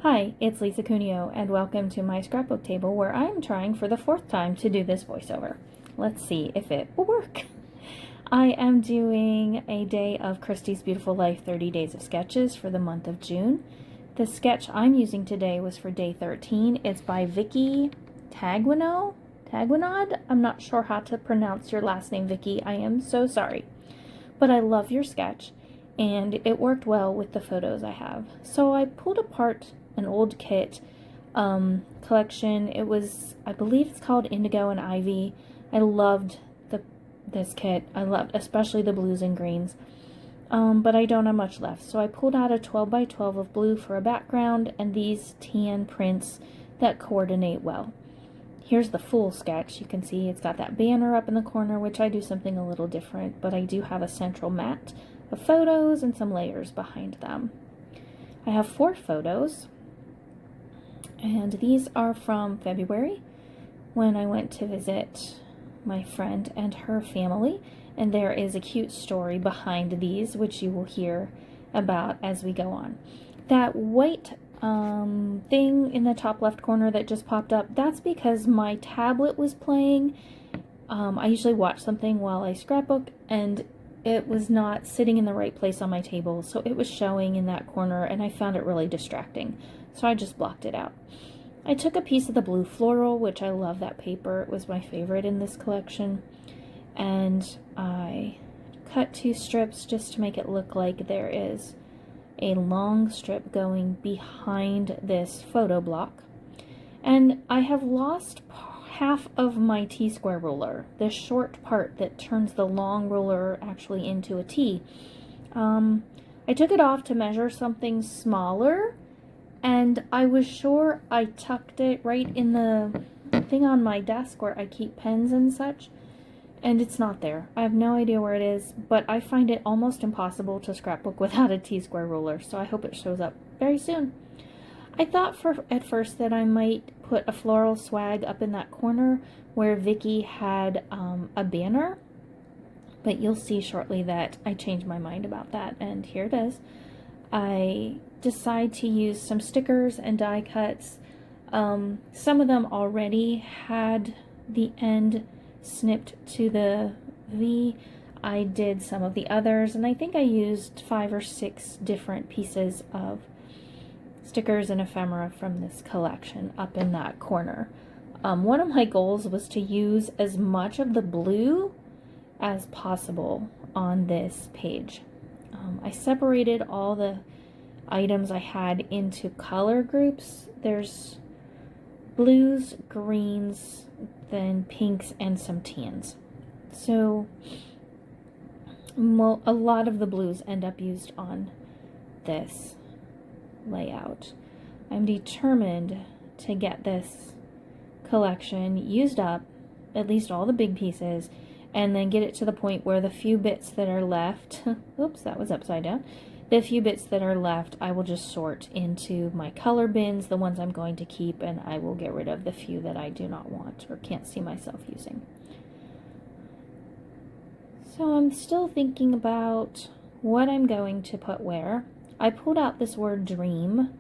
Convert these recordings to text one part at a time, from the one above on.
Hi, it's Lisa Cuneo, and welcome to my scrapbook table where I am trying for the 4th time to do this voiceover. Let's see if it will work. I am doing a day of Christie's Beautiful Life 30 Days of Sketches for the month of June. The sketch I'm using today was for day 13. It's by Vicky Taguinod? I'm not sure how to pronounce your last name, Vicky. I am so sorry. But I love your sketch, and it worked well with the photos I have. So I pulled apart an old kit collection. It was, I believe it's called Indigo and Ivy. I loved this kit. I loved especially the blues and greens, but I don't have much left. So I pulled out a 12 by 12 of blue for a background and these tan prints that coordinate well. Here's the full sketch. You can see it's got that banner up in the corner, which I do something a little different, but I do have a central mat of photos and some layers behind them. I have 4 photos, and these are from February when I went to visit my friend and her family, and there is a cute story behind these, which you will hear about as we go on. That white thing in the top left corner that just popped up, that's because my tablet was playing. I usually watch something while I scrapbook, and it was not sitting in the right place on my table, so it was showing in that corner, and I found it really distracting, so I just blocked it out. I took a piece of the blue floral, which I love that paper. It was my favorite in this collection, and I cut 2 strips just to make it look like there is a long strip going behind this photo block. And I have lost half of my T-square ruler, the short part that turns the long ruler actually into a T. I took it off to measure something smaller, and I was sure I tucked it right in the thing on my desk where I keep pens and such, and it's not there. I have no idea where it is, but I find it almost impossible to scrapbook without a T-square ruler, so I hope it shows up very soon. I thought at first that I might put a floral swag up in that corner where Vicky had a banner, but you'll see shortly that I changed my mind about that, and here it is. I decide to use some stickers and die cuts. Some of them already had the end snipped to the V. I did some of the others, and I think I used 5 or 6 different pieces of stickers and ephemera from this collection up in that corner. One of my goals was to use as much of the blue as possible on this page. I separated all the items I had into color groups. There's blues, greens, then pinks, and some tans. So a lot of the blues end up used on this layout. I'm determined to get this collection used up, at least all the big pieces, and then get it to the point where the few bits that are left, oops, that was upside down. The few bits that are left, I will just sort into my color bins, the ones I'm going to keep, and I will get rid of the few that I do not want or can't see myself using. So I'm still thinking about what I'm going to put where. I pulled out this word dream,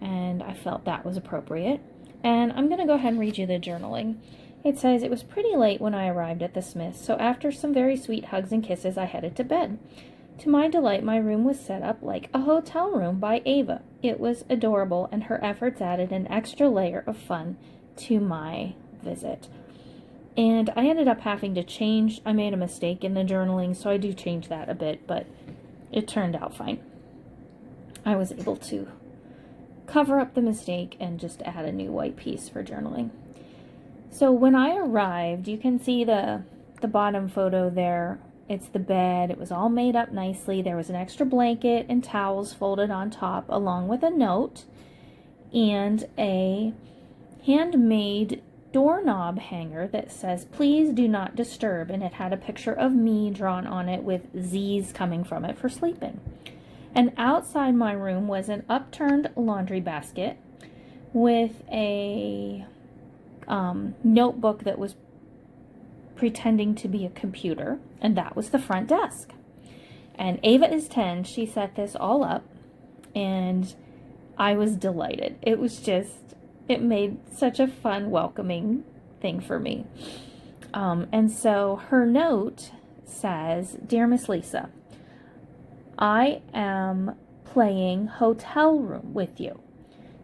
and I felt that was appropriate. And I'm going to go ahead and read you the journaling. It says, "It was pretty late when I arrived at the Smiths, so after some very sweet hugs and kisses, I headed to bed. To my delight, my room was set up like a hotel room by Ava. It was adorable, and her efforts added an extra layer of fun to my visit." And I ended up having to change. I made a mistake in the journaling, so I do change that a bit, but it turned out fine. I was able to cover up the mistake and just add a new white piece for journaling. So when I arrived, you can see the bottom photo there. It's the bed. It was all made up nicely. There was an extra blanket and towels folded on top, along with a note and a handmade doorknob hanger that says, "Please do not disturb," and it had a picture of me drawn on it with Z's coming from it for sleeping. And outside my room was an upturned laundry basket with a notebook that was pretending to be a computer, and that was the front desk. And Ava is 10. She set this all up, and I was delighted. It made such a fun, welcoming thing for me. And so her note says, "Dear Miss Lisa, I am playing hotel room with you."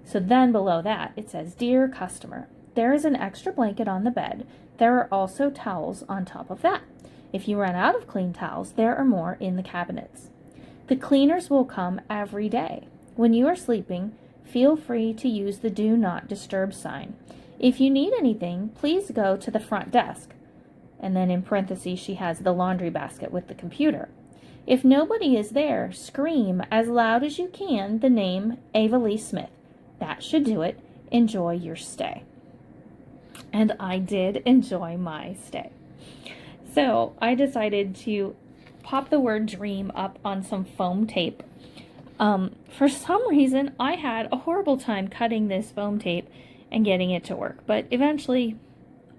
So then below that, it says, "Dear customer, there is an extra blanket on the bed. There are also towels on top of that. If you run out of clean towels, there are more in the cabinets. The cleaners will come every day. When you are sleeping, feel free to use the do not disturb sign. If you need anything, please go to the front desk." And then in parentheses, she has the laundry basket with the computer. "If nobody is there, scream as loud as you can the name Ava Lee Smith. That should do it. Enjoy your stay." And I did enjoy my stay. So I decided to pop the word dream up on some foam tape. For some reason, I had a horrible time cutting this foam tape and getting it to work, but eventually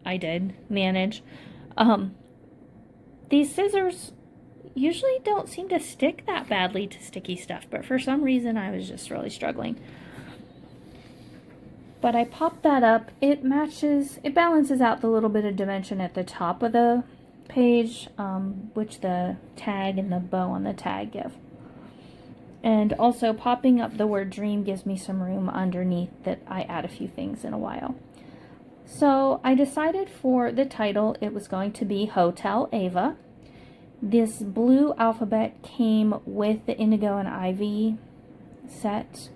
I did manage. These scissors usually don't seem to stick that badly to sticky stuff, but for some reason I was just really struggling. But I popped that up. It balances out the little bit of dimension at the top of the page, which the tag and the bow on the tag give. And also popping up the word dream gives me some room underneath that I add a few things in a while. So I decided for the title it was going to be Hotel Ava. This blue alphabet came with the Indigo and Ivy set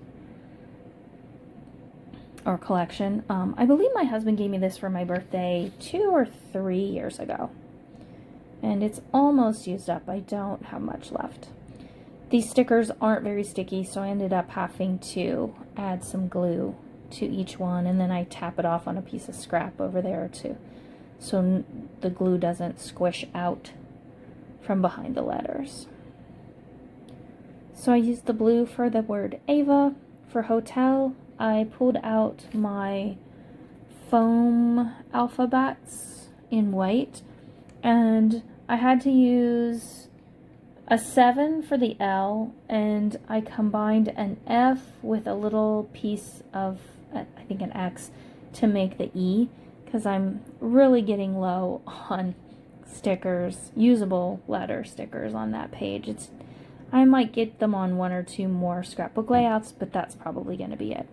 or collection. I believe my husband gave me this for my birthday 2 or 3 years ago. And it's almost used up. I don't have much left. These stickers aren't very sticky, so I ended up having to add some glue to each one, and then I tap it off on a piece of scrap over there too, so the glue doesn't squish out from behind the letters. So I used the blue for the word Ava. For hotel, I pulled out my foam alphabets in white, and I had to use a 7 for the L, and I combined an F with a little piece of, I think, an X to make the E, because I'm really getting low on stickers, usable letter stickers on that page. I might get them on 1 or 2 more scrapbook layouts, but that's probably going to be it.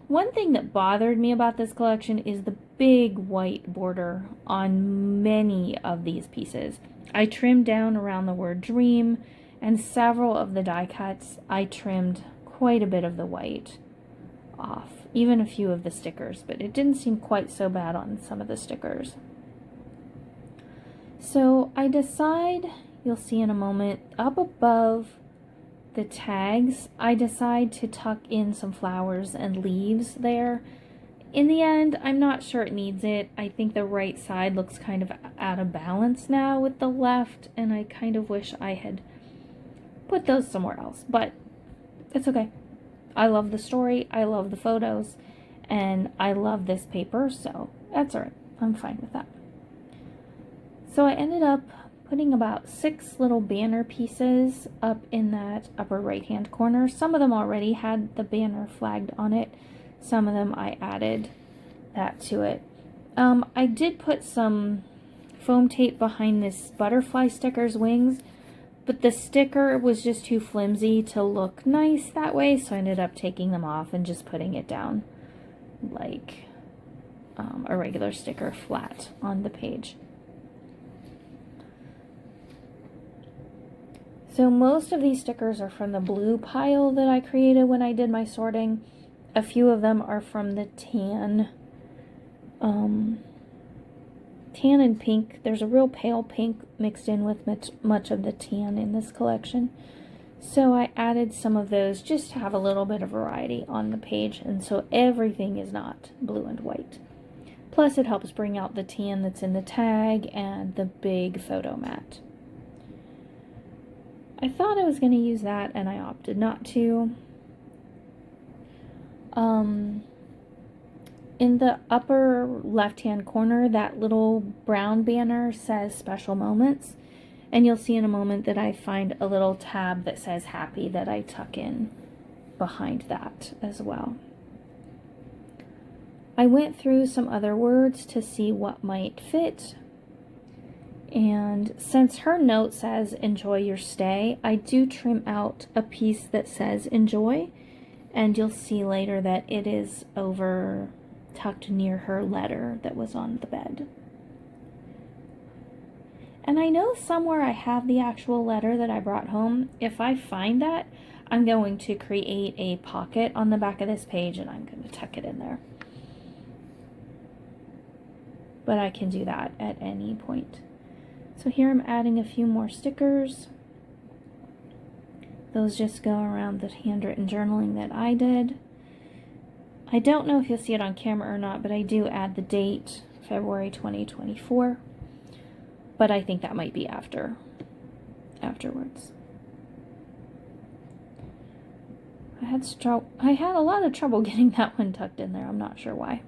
One thing that bothered me about this collection is the big white border on many of these pieces. I trimmed down around the word dream, and several of the die cuts I trimmed quite a bit of the white off, even a few of the stickers, but it didn't seem quite so bad on some of the stickers. So I decide, you'll see in a moment, up above the tags, I decide to tuck in some flowers and leaves there. In the end, I'm not sure it needs it. I think the right side looks kind of out of balance now with the left, and I kind of wish I had put those somewhere else, but it's okay. I love the story, I love the photos, and I love this paper, so that's alright. I'm fine with that. So I ended up putting about 6 little banner pieces up in that upper right hand corner. Some of them already had the banner flagged on it. Some of them I added that to it. I did put some foam tape behind this butterfly sticker's wings, but the sticker was just too flimsy to look nice that way, so I ended up taking them off and just putting it down like a regular sticker flat on the page. So most of these stickers are from the blue pile that I created when I did my sorting. A few of them are from the tan and pink. There's a real pale pink mixed in with much of the tan in this collection. So I added some of those just to have a little bit of variety on the page, and so everything is not blue and white. Plus it helps bring out the tan that's in the tag and the big photo mat. I thought I was going to use that, and I opted not to. In the upper left-hand corner, that little brown banner says Special Moments, and you'll see in a moment that I find a little tab that says Happy that I tuck in behind that as well. I went through some other words to see what might fit. And since her note says enjoy your stay, I do trim out a piece that says enjoy, and you'll see later that it is over tucked near her letter that was on the bed. And I know somewhere I have the actual letter that I brought home. If I find that, I'm going to create a pocket on the back of this page and I'm going to tuck it in there. But I can do that at any point. So here I'm adding a few more stickers. Those just go around the handwritten journaling that I did. I don't know if you'll see it on camera or not, but I do add the date, February 2024. But I think that might be afterwards. I had a lot of trouble getting that one tucked in there. I'm not sure why.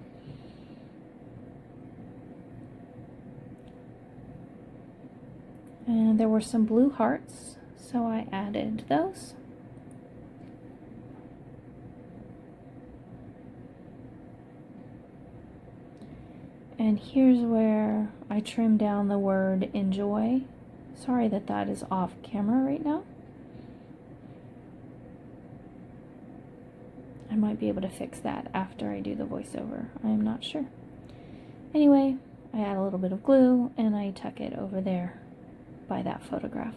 And there were some blue hearts, so I added those. And here's where I trim down the word enjoy. Sorry that that is off camera right now. I might be able to fix that after I do the voiceover. I am not sure. Anyway, I add a little bit of glue and I tuck it over there by that photograph.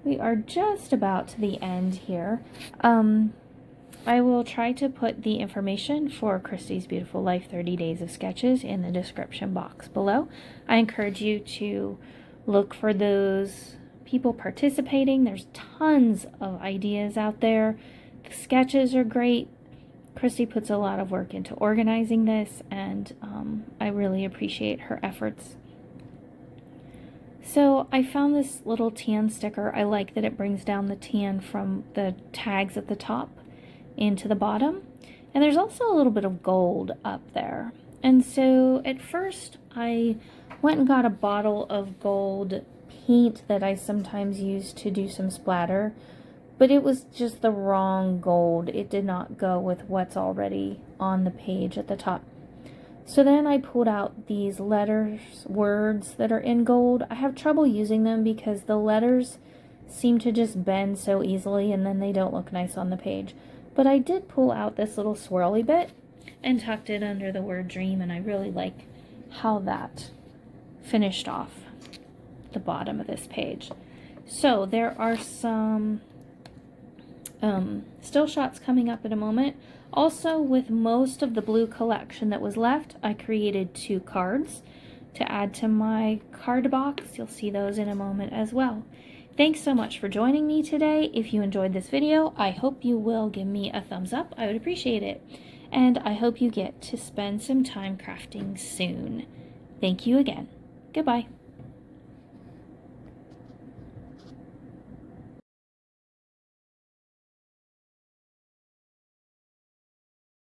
We are just about to the end here. I will try to put the information for Christy's Beautiful Life 30 Days of Sketches in the description box below. I encourage you to look for those people participating. There's tons of ideas out there. The sketches are great. Christy puts a lot of work into organizing this, and I really appreciate her efforts. So I found this little tan sticker. I like that it brings down the tan from the tags at the top into the bottom. And there's also a little bit of gold up there. And so at first I went and got a bottle of gold paint that I sometimes use to do some splatter, but it was just the wrong gold. It did not go with what's already on the page at the top. So then I pulled out these letters, words that are in gold. I have trouble using them because the letters seem to just bend so easily and then they don't look nice on the page. But I did pull out this little swirly bit and tucked it under the word dream, and I really like how that finished off the bottom of this page. So there are some still shots coming up in a moment. Also, with most of the blue collection that was left, I created 2 cards to add to my card box. You'll see those in a moment as well. Thanks so much for joining me today. If you enjoyed this video, I hope you will give me a thumbs up. I would appreciate it. And I hope you get to spend some time crafting soon. Thank you again. Goodbye.